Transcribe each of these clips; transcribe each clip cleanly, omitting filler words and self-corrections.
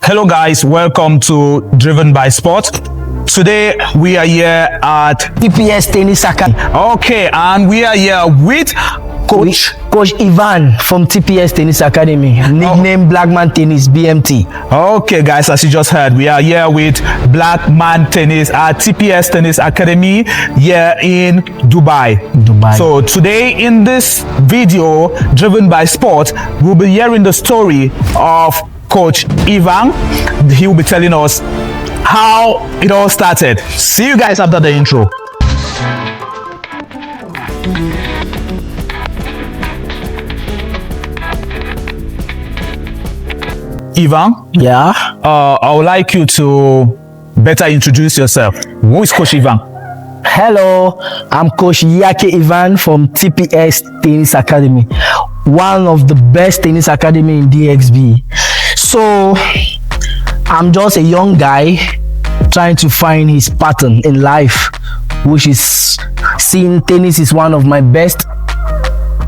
Hello guys, welcome to Driven by Sport. Today we are here at TPS Tennis Academy. Okay, and we are here with Coach Ivan from TPS Tennis Academy, nickname Black Man Tennis BMT. Okay guys, as you just heard, we are here with Black Man Tennis at TPS Tennis Academy here in Dubai. So today in this video, Driven by Sport, we'll be hearing the story of Coach Ivan. He will be telling us how it all started. See you guys after the intro. Ivan, Yeah. I would like you to better introduce yourself. Who is Coach Ivan? Hello, I'm Coach Ivan from TPS Tennis Academy, one of the best tennis academy in DXB. So I'm just a young guy trying to find his pattern in life, which is seeing tennis is one of my best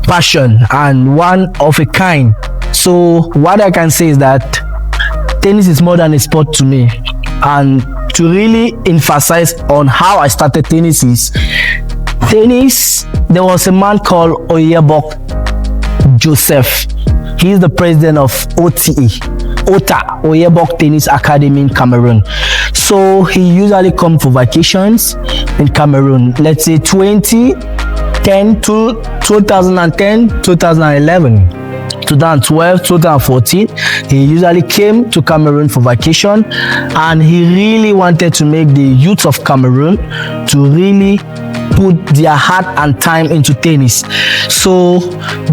passion and one of a kind. So what I can say is that tennis is more than a sport to me, and to really emphasize on how I started tennis is there was a man called Obok Joseph. He's the president of Obok Tennis Academy in Cameroon. So he usually comes for vacations in Cameroon, let's say 2010 to 2010, 2011. 2012, 2014, he usually came to Cameroon for vacation, and he really wanted to make the youth of Cameroon to really put their heart and time into tennis. So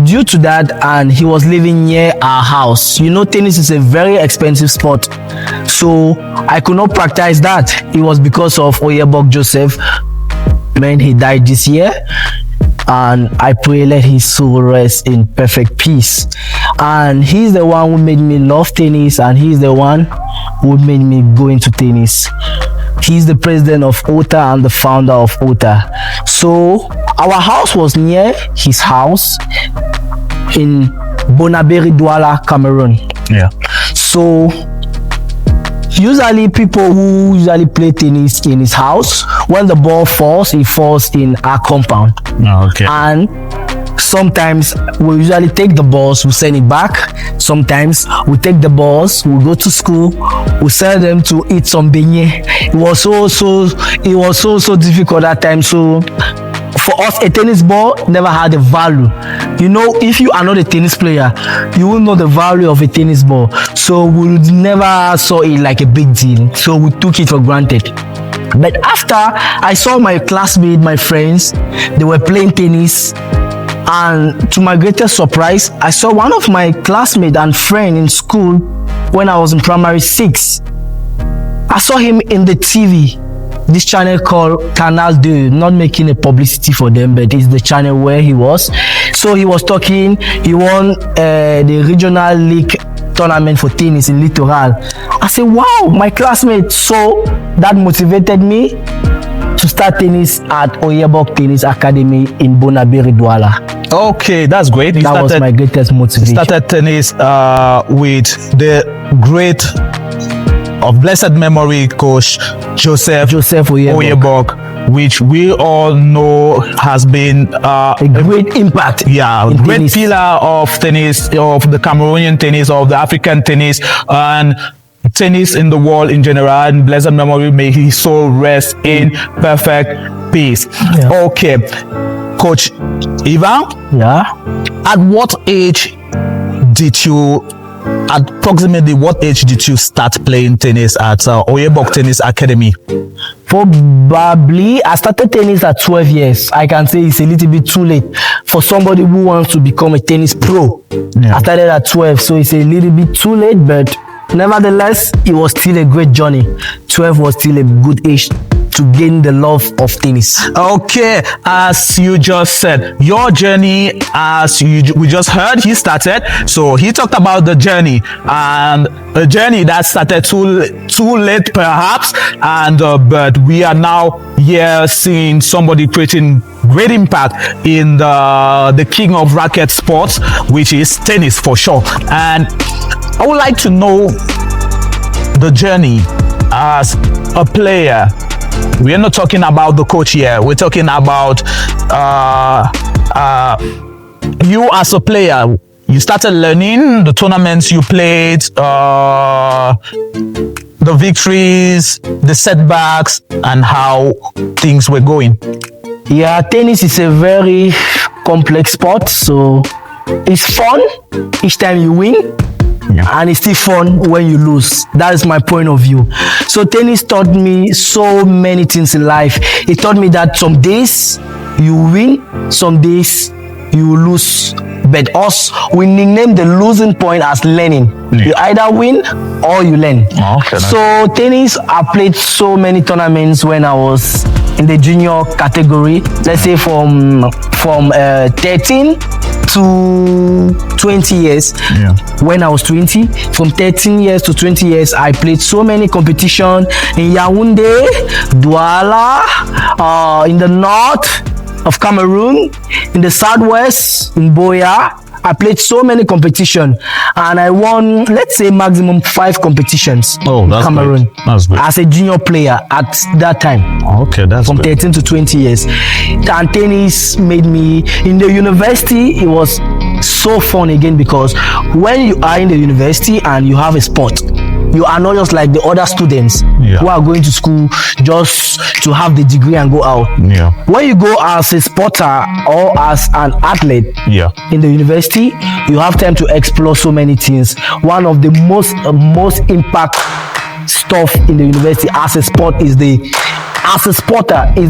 due to that, and he was living near our house. You know, tennis is a very expensive sport, so I could not practice that. It was because of Obok Joseph. Man, he died this year, and I pray let his soul rest in perfect peace. And he's the one who made me love tennis, and he's the one who made me go into tennis. He's the president of OTA and the founder of OTA. So our house was near his house in Duala, Cameroon. Yeah. So usually people who usually play tennis in his house, when the ball falls, it falls in our compound. Okay. And sometimes we usually take the balls, we send it back. Sometimes we take the balls, we go to school, we send them to eat some beignet. It was so difficult that time. So for us, a tennis ball never had a value. You know, if you are not a tennis player, you will know the value of a tennis ball. So we never saw it like a big deal. So we took it for granted. But after I saw my classmates, my friends, they were playing tennis, and to my greatest surprise, I saw one of my classmates and friend in school when I was in primary 6. I saw him in the TV, this channel called Kaale 2, not making a publicity for them, but it's the channel where he was. So he was talking, he won the regional league tournament for tennis in Littoral. I said, wow, my classmate. So that motivated me to start tennis at Obok Tennis Academy in Duala. Okay, that's great. That was my greatest motivation. Started tennis with the great of blessed memory Coach Joseph Obok, which we all know has been a great impact. Yeah, great tennis. Pillar of tennis, of the Cameroonian tennis, of the African tennis, and tennis in the world in general. And blessed memory, may his soul rest in perfect peace. Yeah. Okay, Coach Ivan. Yeah. At what age did you? At approximately what age did you start playing tennis at Obok Tennis Academy? Probably I started tennis at 12 years. I can say it's a little bit too late for somebody who wants to become a tennis pro. Yeah. I started at 12, so it's a little bit too late, but nevertheless, it was still a great journey. 12 was still a good age to gain the love of tennis. Okay, as you just said, your journey, we just heard, he started. So he talked about the journey, and a journey that started too late perhaps, and but we are now here seeing somebody creating great impact in the king of racket sports, which is tennis for sure. And I would like to know the journey as a player. We're not talking about the coach here. We're talking about you as a player. You started learning the tournaments you played, the victories, the setbacks, and how things were going. Yeah, tennis is a very complex sport, so it's fun each time you win. Yeah. And it's still fun when you lose. That is my point of view. So tennis taught me so many things in life. It taught me that some days you win, some days you lose. But us, we nickname the losing point as learning. Yeah. You either win or you learn. Okay, so tennis, I played so many tournaments when I was in the junior category. Let's say from 13 to 20 years. Yeah. When I was 20, from 13 years to 20 years, I played so many competitions in Yaoundé, Duala, in the north of Cameroon, in the southwest, in Boya. I played so many competitions and I won, let's say, maximum 5 competitions in Cameroon. Great. That's great. As a junior player at that time. Okay, that's from great. 13 to 20 years. And tennis made me, in the university, it was so fun again, because when you are in the university and you have a sport, you are not just like the other students who are going to school just to have the degree and go out. Yeah. When you go as a sporter or as an athlete in the university, you have time to explore so many things. One of the most impact stuff in the university as a sporter is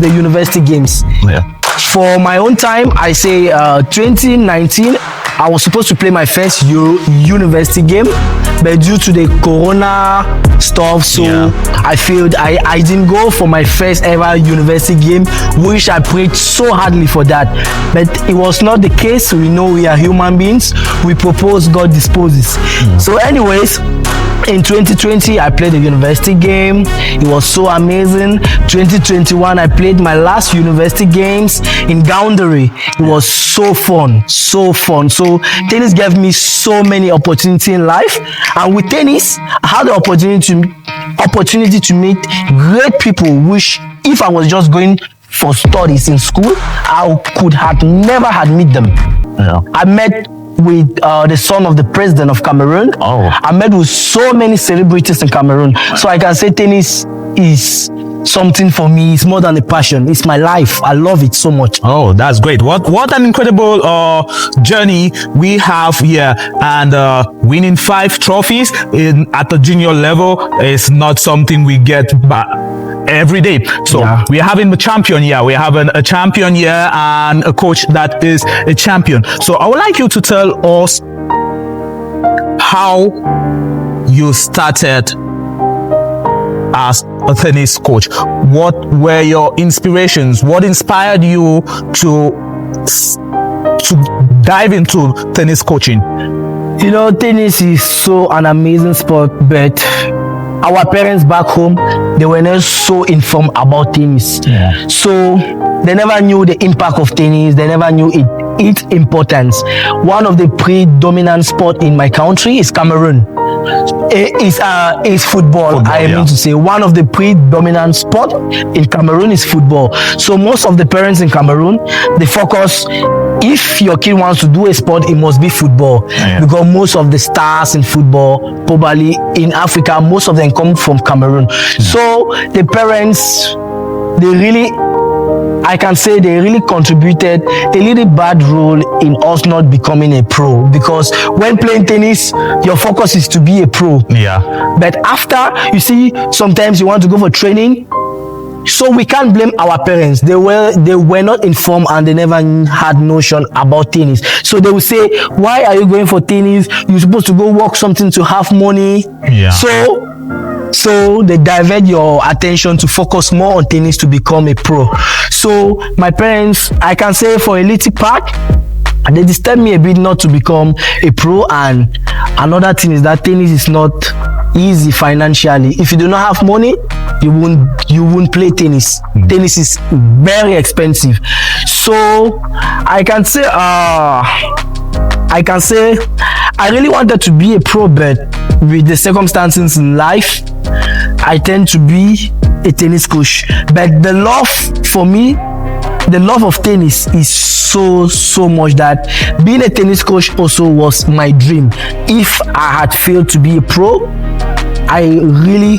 the university games. Yeah. For my own time, I say 2019, I was supposed to play my first university game, but due to the corona stuff, so I failed. I didn't go for my first ever university game, which I prayed so hardly for that. But it was not the case. We know we are human beings. We propose, God disposes. So anyways, in 2020, I played a university game. It was so amazing. 2021, I played my last university games in Gaoundere. It was so fun, so fun. So tennis gave me so many opportunities in life. And with tennis, I had the opportunity to meet great people, which if I was just going for studies in school, I could have never had met them. Yeah. I met with the son of the president of Cameroon. I met with so many celebrities in Cameroon. So I can say tennis is something for me. It's more than a passion. It's my life. I love it so much. Oh, that's great. What an incredible journey we have here. And winning 5 trophies at the junior level is not something we get every day. So we're having a champion here. We're having a champion here and a coach that is a champion. So I would like you to tell us how you started as a tennis coach. What were your inspirations? What inspired you to dive into tennis coaching? You know, tennis is so an amazing sport, but our parents back home, they were not so informed about tennis. So they never knew the impact of tennis. They never knew its importance. One of the predominant sport in my country is Cameroon. Is football. I mean to say one of the predominant sport in Cameroon is football. So most of the parents in Cameroon, they focus, if your kid wants to do a sport, it must be football, because most of the stars in football, probably in Africa, most of them come from Cameroon. So the parents, I can say they really contributed a little bad role in us not becoming a pro, because when playing tennis, your focus is to be a pro. But after, you see, sometimes you want to go for training, so we can't blame our parents. They were not informed and they never had notion about tennis. So they will say, why are you going for tennis? You're supposed to go work something to have money. So they divert your attention to focus more on tennis to become a pro. So my parents, I can say for a little part, they disturbed me a bit not to become a pro. And another thing is that tennis is not easy financially. If you do not have money, you won't play tennis. Tennis is very expensive. So I can say I really wanted to be a pro, but with the circumstances in life, I tend to be a tennis coach. But the love for me, the love of tennis is so much that being a tennis coach also was my dream. If I had failed to be a pro, I really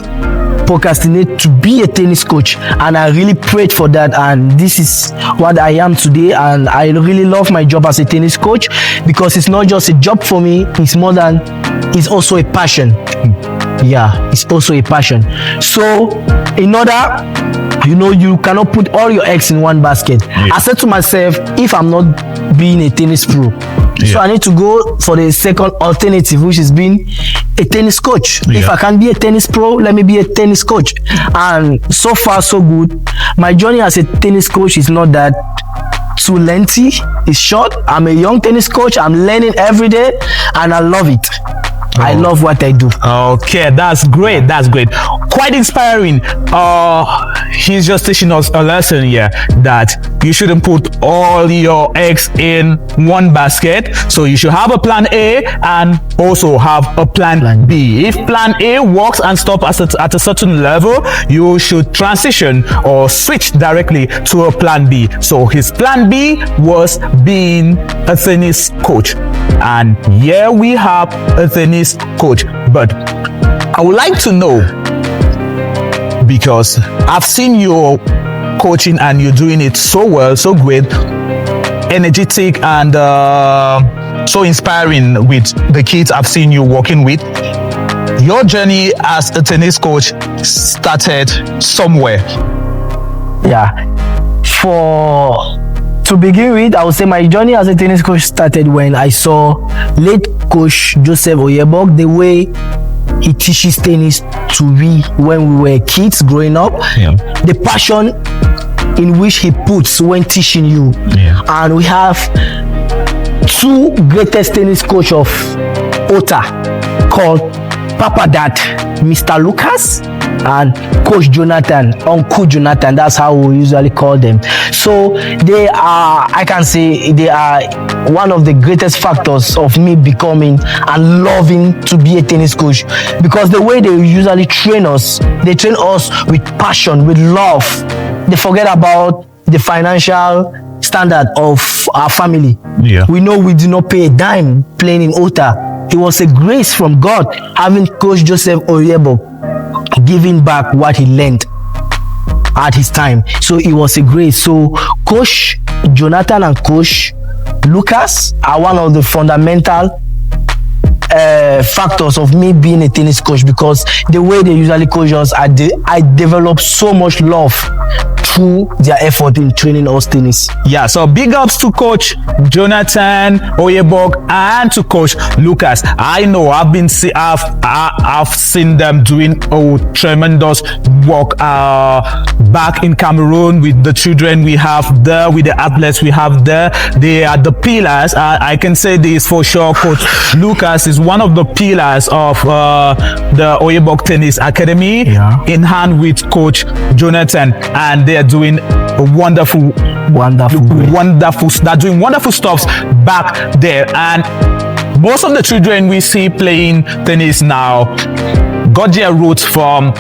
procrastinate to be a tennis coach, and I really prayed for that, and this is what I am today. And I really love my job as a tennis coach, because it's not just a job for me, it's also a passion. Yeah, it's also a passion. So in order, you cannot put all your eggs in one basket. Yeah. I said to myself, if I'm not being a tennis pro, so I need to go for the second alternative, which is being a tennis coach. If I can be a tennis pro, let me be a tennis coach. And so far so good. My journey as a tennis coach is not that too lengthy. It's short. I'm a young tennis coach. I'm learning every day, and I love it. I love what I do. Okay, that's great. That's great. Quite inspiring. He's just teaching us a lesson here that you shouldn't put all your eggs in one basket. So you should have a plan A and also have a plan B. If plan A works and stops at a certain level, you should transition or switch directly to a plan B. So his plan B was being a tennis coach. And here we have a tennis coach. But I would like to know, because I've seen you coaching and you're doing it so well, so great, energetic, and so inspiring with the kids I've seen you working with. Your journey as a tennis coach started somewhere. Yeah. To begin with, I would say my journey as a tennis coach started when I saw late coach Joseph Obok, the way he teaches tennis to we when we were kids growing up, the passion in which he puts when teaching you. And we have two greatest tennis coach of Ota called Papa Dad, Mr. Lucas, and Coach Jonathan, Uncle Jonathan. That's how we usually call them. So they are, I can say, they are one of the greatest factors of me becoming and loving to be a tennis coach, because the way they usually train us, they train us with passion, with love. They forget about the financial standard of our family. We know we do not pay a dime playing in Ota. It was a grace from God having Coach Joseph Obok giving back what he learned at his time. So it was a grace. So Coach Jonathan and Coach Lucas are one of the fundamental factors of me being a tennis coach, because the way they usually coach us, I developed so much love through their effort in training us tennis. Yeah, so big ups to Coach Jonathan Obok and to Coach Lucas. I know I've seen them doing tremendous work back in Cameroon with the children we have there, with the athletes we have there. They are the pillars. I can say this for sure. Coach Lucas is one of the pillars of the Obok Tennis Academy, in hand with Coach Jonathan, and they are doing wonderful stuff back there. And most of the children we see playing tennis now got their roots from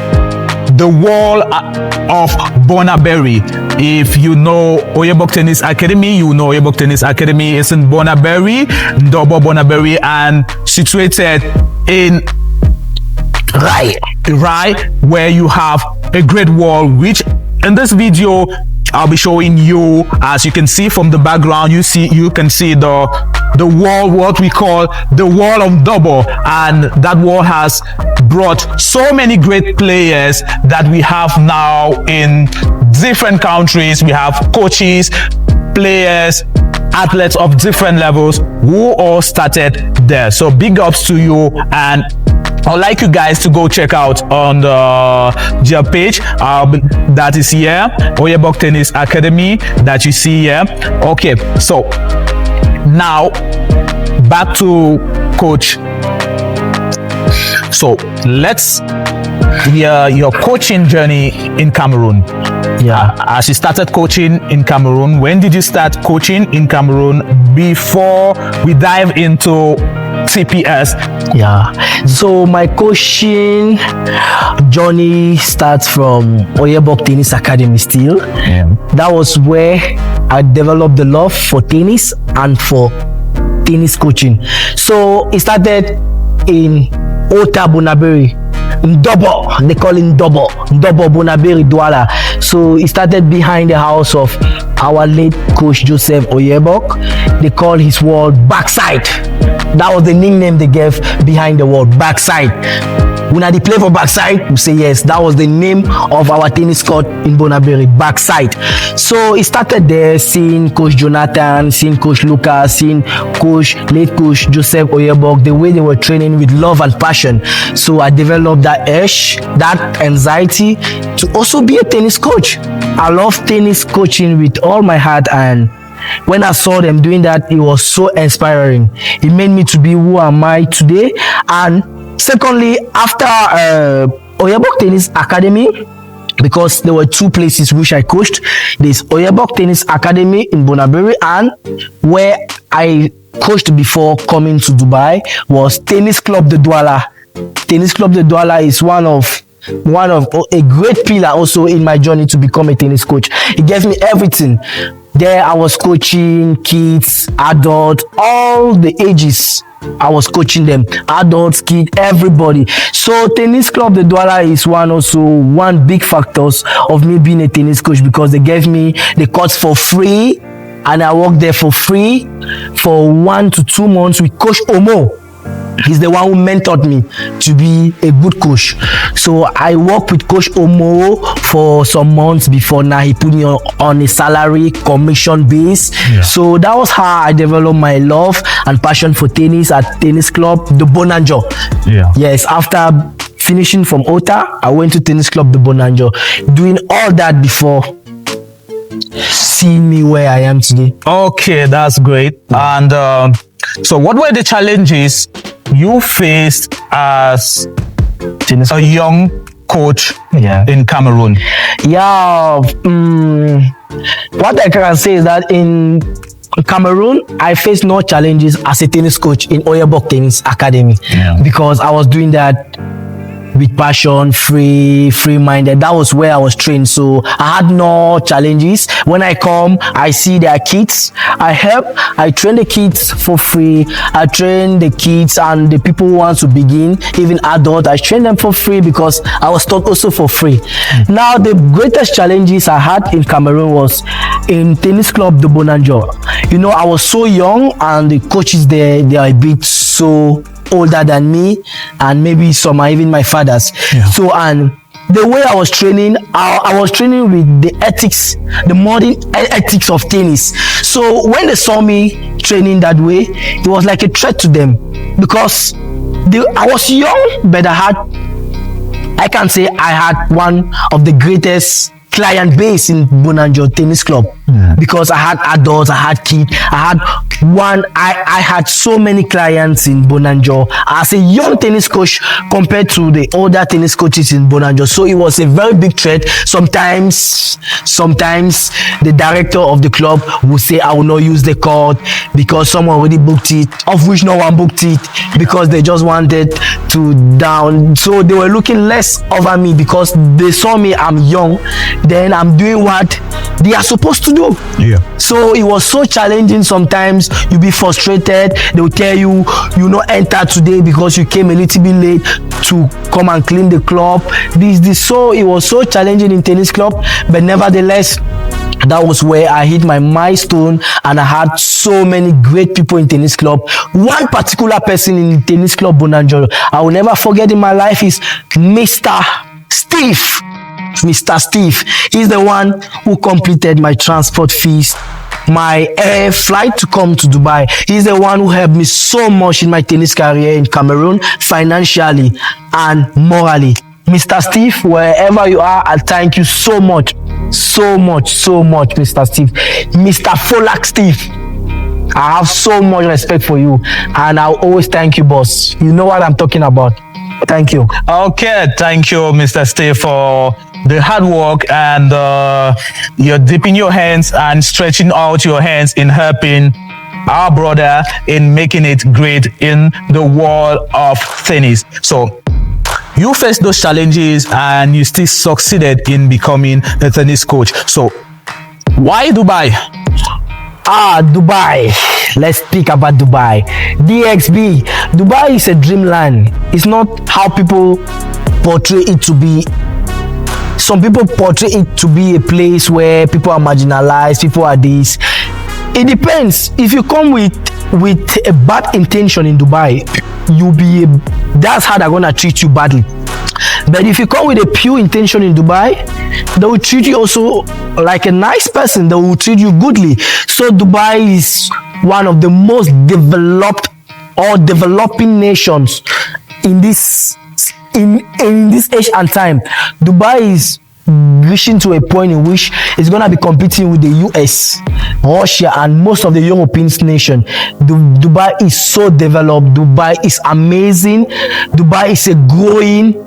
the wall of Bonaberry. If you know Obok Tennis Academy, you know Obok Tennis Academy is in Bonaberry, Double Bonaberry, and situated in right where you have a great wall, which in this video I'll be showing you. As you can see from the background, you can see the wall, what we call the wall of Double, and that wall has brought so many great players that we have now in different countries. We have coaches, players, athletes of different levels who all started there. So big ups to you, and I'd like you guys to go check out on their page that is here, Obok Tennis Academy, that you see here. Okay, so now back to Coach. So let's hear your coaching journey in Cameroon. As you started coaching in Cameroon, when did you start coaching in Cameroon? Before we dive into TPS. Yeah. So my coaching journey starts from Obok Tennis Academy still. Yeah. That was where I developed the love for tennis and for tennis coaching. So it started in Ota Bonaberi. Ndobo, they call it Ndobo Bonaberi Duala. So it started behind the house of our late coach Joseph Oyebok. They call his wall Backside. That was the nickname they gave behind the wall, Backside. When I play for Backside, we say yes. That was the name of our tennis court in Bonaberi, Backside. So it started there, seeing Coach Jonathan, seeing Coach Lucas, seeing late Coach Joseph Oyebok, the way they were training with love and passion. So I developed that urge, that anxiety to also be a tennis coach. I love tennis coaching with all my heart, and when I saw them doing that, it was so inspiring. It made me to be who am I today. And secondly, after Oyebok Tennis Academy, because there were two places which I coached. There's Oyebok Tennis Academy in Bonaberi, and where I coached before coming to Dubai was Tennis Club de Duala. Tennis Club de Duala is one of a great pillar also in my journey to become a tennis coach. It gave me everything. There I was coaching kids, adults, all the ages. I was coaching them, adults, kids, everybody. So Tennis Club de Duala is one big factors of me being a tennis coach, because they gave me the courts for free, and I worked there for free for 1 to 2 months with Coach Omo. He's the one who mentored me to be a good coach. So I worked with Coach Omo for some months before now he put me on a salary commission base. Yeah. So that was how I developed my love and passion for tennis at Tennis Club de Bonanjo. Yeah. Yes, after finishing from Ota, I went to Tennis Club de Bonanjo, doing all that before seeing me where I am today. Okay, that's great. And so what were the challenges you faced as a young coach in Cameroon? What I can say is that in Cameroon, I faced no challenges as a tennis coach in Oyebok Tennis Academy, because I was doing that with passion, free-minded. That was where I was trained. So I had no challenges. When I come, I see their kids. I help. I train the kids for free. I train the kids and the people who want to begin, even adults. I train them for free because I was taught also for free. Now, the greatest challenges I had in Cameroon was in Tennis Club de Bonanjo. You know, I was so young, and the coaches there, they are a bit so older than me, and maybe some are even my fathers. So, and the way I was training, I was training with the ethics, the modern ethics of tennis. So when they saw me training that way, it was like a threat to them, because I was young, but I can say I had one of the greatest client base in Bonanjo Tennis Club, because I had adults, I had kids, I had so many clients in Bonanjo as a young tennis coach compared to the older tennis coaches in Bonanjo. So it was a very big threat. Sometimes the director of the club would say, I will not use the court because someone already booked it, of which no one booked it, because they just wanted to down. So they were looking less over me because they saw me, I'm young, then I'm doing what they are supposed to do. So it was so challenging. Sometimes you be frustrated. They will tell you, you not enter today because you came a little bit late to come and clean the club. So it was so challenging in tennis club, but nevertheless, that was where I hit my milestone, and I had so many great people in tennis club. One particular person in tennis club Bonanjo I will never forget in my life is Mr. Steve. Mr. Steve is the one who completed my transport fees, my air flight to come to Dubai. He's the one who helped me so much in my tennis career in Cameroon, financially and morally. Mr. Steve, wherever you are, I thank you so much, Mr. Steve. Mr. Folak Steve, I have so much respect for you, and I'll always thank you, boss. You know what I'm talking about. Thank you. Okay, thank you, Mr. Steve, for the hard work, and you're dipping your hands and stretching out your hands in helping our brother in making it great in the world of tennis. So you faced those challenges and you still succeeded in becoming a tennis coach. So why Dubai? Dubai. Let's speak about Dubai. DXB. Dubai is a dreamland. It's not how people portray it to be. Some people portray it to be a place where people are marginalized, people are this. It depends. If you come with a bad intention in Dubai, that's how they're gonna treat you badly. But if you come with a pure intention in Dubai, they will treat you also like a nice person. They will treat you goodly. So Dubai is one of the most developed or developing nations in this age and time. Dubai is reaching to a point in which it's going to be competing with the US, Russia, and most of the European nations. Dubai is so developed. Dubai is amazing. Dubai is a growing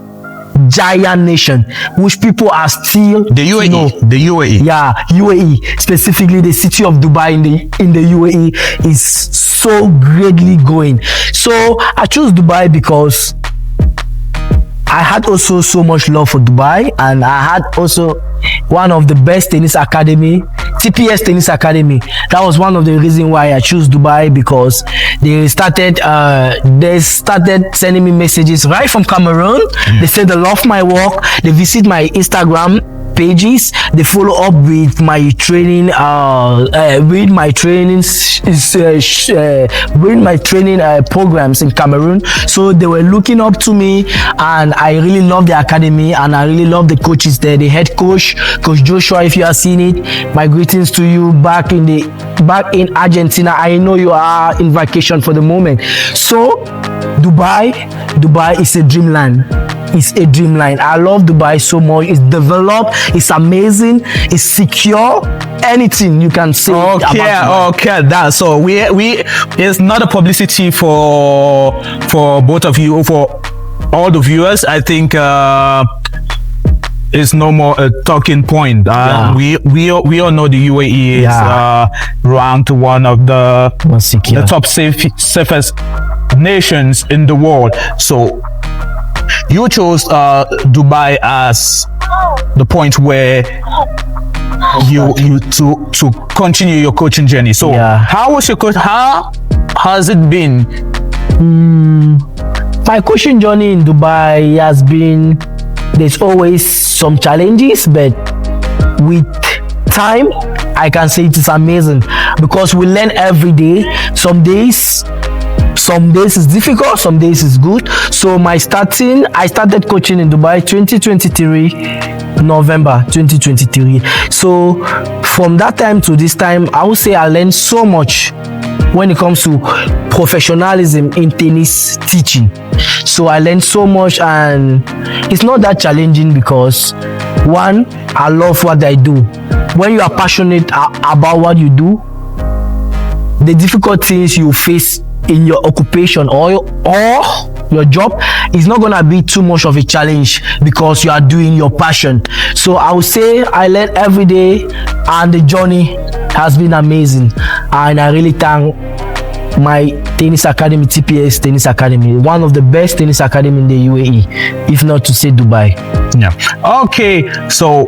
giant nation, which people are still the UAE. Yeah, UAE, specifically the city of Dubai in the UAE is so greatly growing. So I chose Dubai because I had also so much love for Dubai, and I had also one of the best tennis academy, TPS Tennis Academy. That was one of the reasons why I chose Dubai, because they started sending me messages right from Cameroon. They said they love my work. They visit my Instagram pages. They follow up with my training, programs in Cameroon. So they were looking up to me, and I really love the academy, and I really love the coaches there. The head coach, Coach Joshua, if you are seeing it, my greetings to you back in Argentina. I know you are in vacation for the moment. So Dubai is a dreamland. It's a dreamland. I love Dubai so much. It's developed, it's amazing, it's secure. Anything you can say about Dubai. That so we it's not a publicity for both of you, for all the viewers. I think it's no more a talking point. We all know the UAE is ranked one of the top safest nations in the world. So you chose Dubai as the point where you to continue your coaching journey. So how was your coach? How has it been? My coaching journey in Dubai has been, there's always some challenges, but with time I can say it is amazing, because we learn every day. Some days is difficult, some days is good. So I started coaching in Dubai 2023, November 2023. So from that time to this time, I would say I learned so much when it comes to professionalism in tennis teaching. So I learned so much, and it's not that challenging, because one, I love what I do. When you are passionate about what you do, the difficult things you face in your occupation or your job is not gonna be too much of a challenge, because you are doing your passion. So I would say I learn every day, and the journey has been amazing, and I really thank my tennis academy, TPS Tennis Academy, one of the best tennis academy in the UAE, if not to say Dubai. Okay, so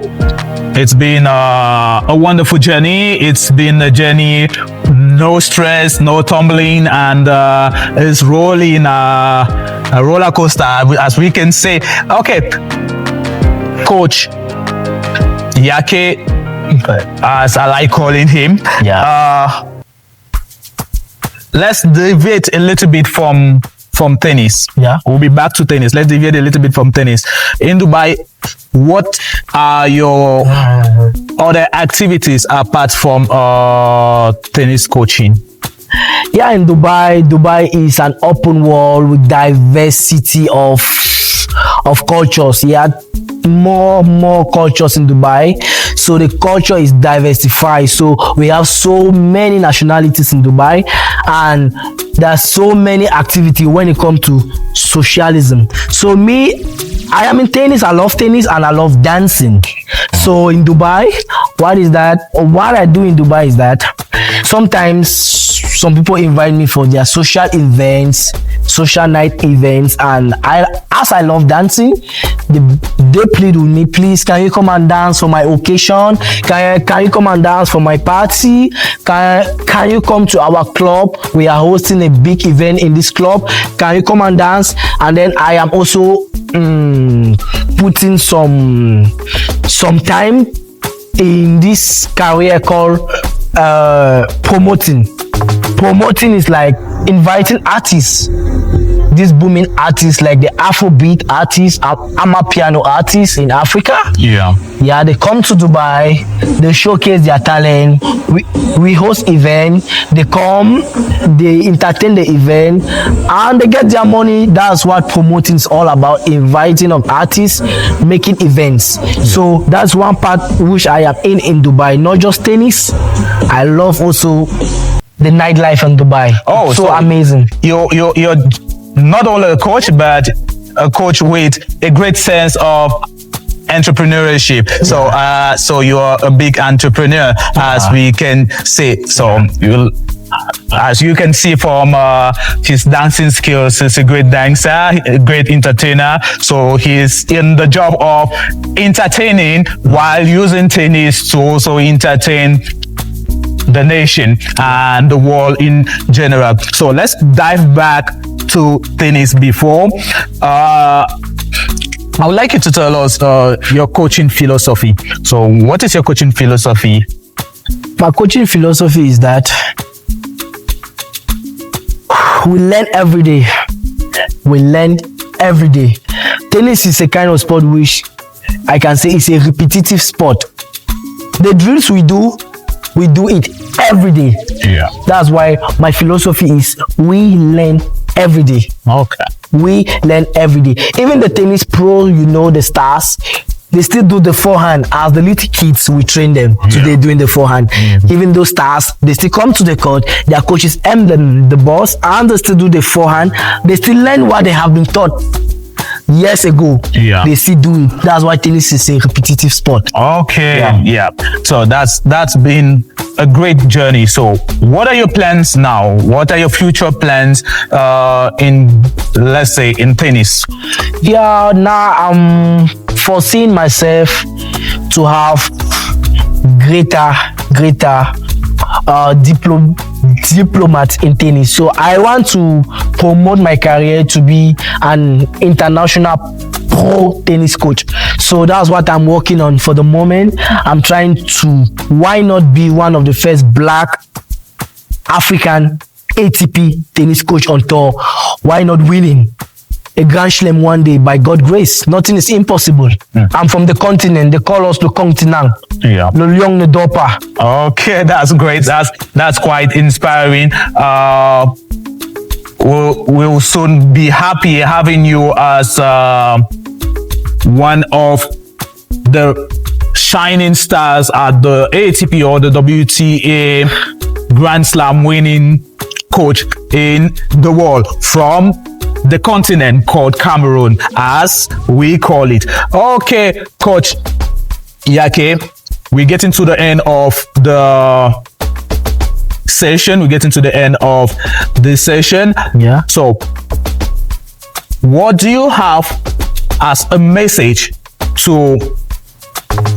it's been a wonderful journey. It's been a journey, no stress, no tumbling, and it's rolling a roller coaster, as we can say. Okay, Coach Yake, as I like calling him. Let's deviate a little bit from tennis. We'll be back to tennis. Let's deviate a little bit from tennis. In Dubai, what are your other activities apart from tennis coaching? In Dubai is an open world with diversity of cultures. More cultures in Dubai, so the culture is diversified. So we have so many nationalities in Dubai, and there's so many activities when it comes to socialism. So I am in tennis. I love tennis, and I love dancing. So in Dubai, what I do in Dubai is that sometimes some people invite me for their social events, social night events, and as I love dancing, they plead with me, please, can you come and dance for my occasion? Can you come and dance for my party? Can you come to our club? We are hosting a big event in this club. Can you come and dance? And then I am also putting some time in this career called promoting. Promoting is like inviting artists, these booming artists like the Afrobeat artists, Amapiano artists in Africa. Yeah, they come to Dubai, they showcase their talent. We host event, they come, they entertain the event, and they get their money. That's what promoting is all about, inviting of artists, making events. So that's one part which I am in Dubai, not just tennis. I love also the nightlife in Dubai. Oh, so amazing. You're not only a coach, but a coach with a great sense of entrepreneurship. So you're a big entrepreneur, as we can say. So as you can see from his dancing skills, he's a great dancer, a great entertainer. So he's in the job of entertaining while using tennis to also entertain the nation and the world in general. So let's dive back to tennis before. I would like you to tell us your coaching philosophy. So what is your coaching philosophy? My coaching philosophy is that we learn every day. We learn every day. Tennis is a kind of sport which I can say is a repetitive sport. The drills we do it every day. Yeah. That's why my philosophy is we learn every day. Okay. We learn every day. Even the tennis pro, the stars, they still do the forehand. As the little kids, we train them today doing the forehand. Even those stars, they still come to the court, their coaches aim the balls, and they still do the forehand. They still learn what they have been taught years ago. They still do it. That's why tennis is a repetitive sport. Okay. Yeah. So that's been a great journey. So what are your plans now? What are your future plans in, let's say, in tennis? Yeah, now I'm foreseeing myself to have greater diplomat in tennis. So I want to promote my career to be an international pro tennis coach. So that's what I'm working on for the moment. I'm trying to, why not be one of the first Black African ATP tennis coach on tour? Why not winning a Grand Slam one day by God's grace? Nothing is impossible. I'm from the continent. They call us the continent. Yeah. Le Lion ne dort pas. Okay, that's great. That's quite inspiring. We'll soon be happy having you as one of the shining stars at the ATP or the WTA Grand Slam winning coach in the world from the continent called Cameroon, as we call it. Okay, Coach Yake, we're getting to the end of the session. We're getting to the end of this session. Yeah. So, what do you have as a message to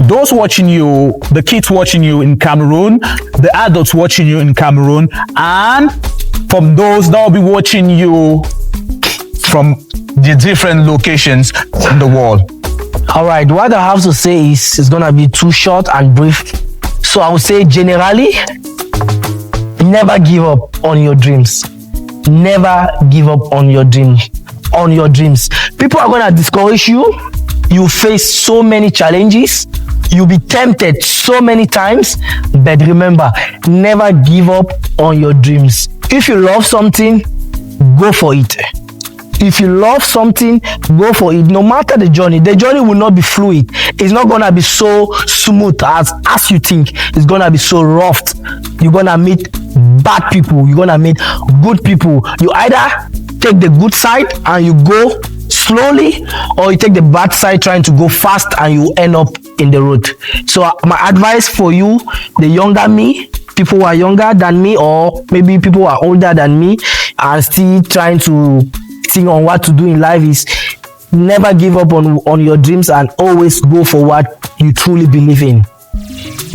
those watching you, the kids watching you in Cameroon, the adults watching you in Cameroon, and from those that will be watching you from the different locations in the world? All right, what I have to say is it's gonna be too short and brief. So I would say generally, never give up on your dreams. Never give up on your dreams. People are gonna discourage you. You face so many challenges. You'll be tempted so many times, but remember, never give up on your dreams. If you love something, go for it. If you love something, go for it. No matter the journey will not be fluid. It's not gonna be so smooth as you think. It's gonna be so rough. You're gonna meet bad people. You're gonna meet good people. You either take the good side and you go slowly, or you take the bad side trying to go fast and you end up in the road. So my advice for you, the younger me, people who are younger than me, or maybe people who are older than me and still trying to think on what to do in life, is never give up on your dreams and always go for what you truly believe in.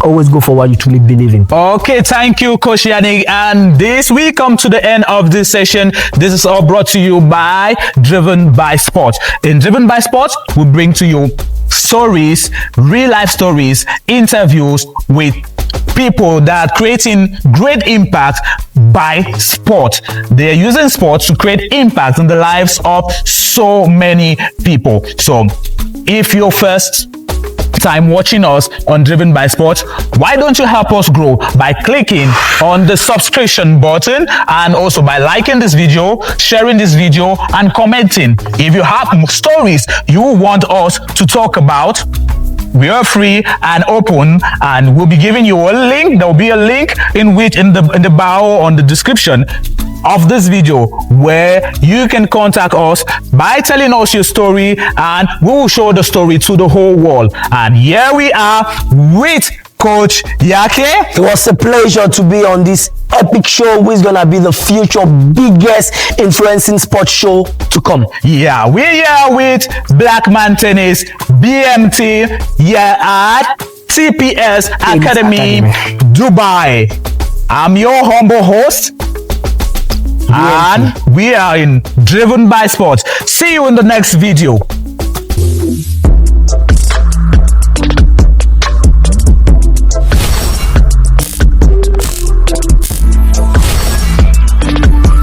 Always go for what you truly believe in. Okay, thank you, Coach Yannick. And this we come to the end of this session. This is all brought to you by Driven by Sport. In Driven by Sport, we bring to you stories, real life stories, interviews with people that are creating great impact by sport. They are using sports to create impact in the lives of so many people. So if you're first time watching us on Driven by Sport, why don't you help us grow by clicking on the subscription button, and also by liking this video, sharing this video, and commenting. If you have stories you want us to talk about, we are free and open, and we'll be giving you a link. There will be a link in the bio on the description of this video, where you can contact us by telling us your story, and we will show the story to the whole world. And here we are with Coach Yake. It was a pleasure to be on this epic show, which is gonna be the future biggest influencing sports show to come. Yeah, we're here with Black Man Tennis, BMT, here at TPS Academy, Dubai. I'm your humble host, and we are in Driven by Sports. See you in the next video.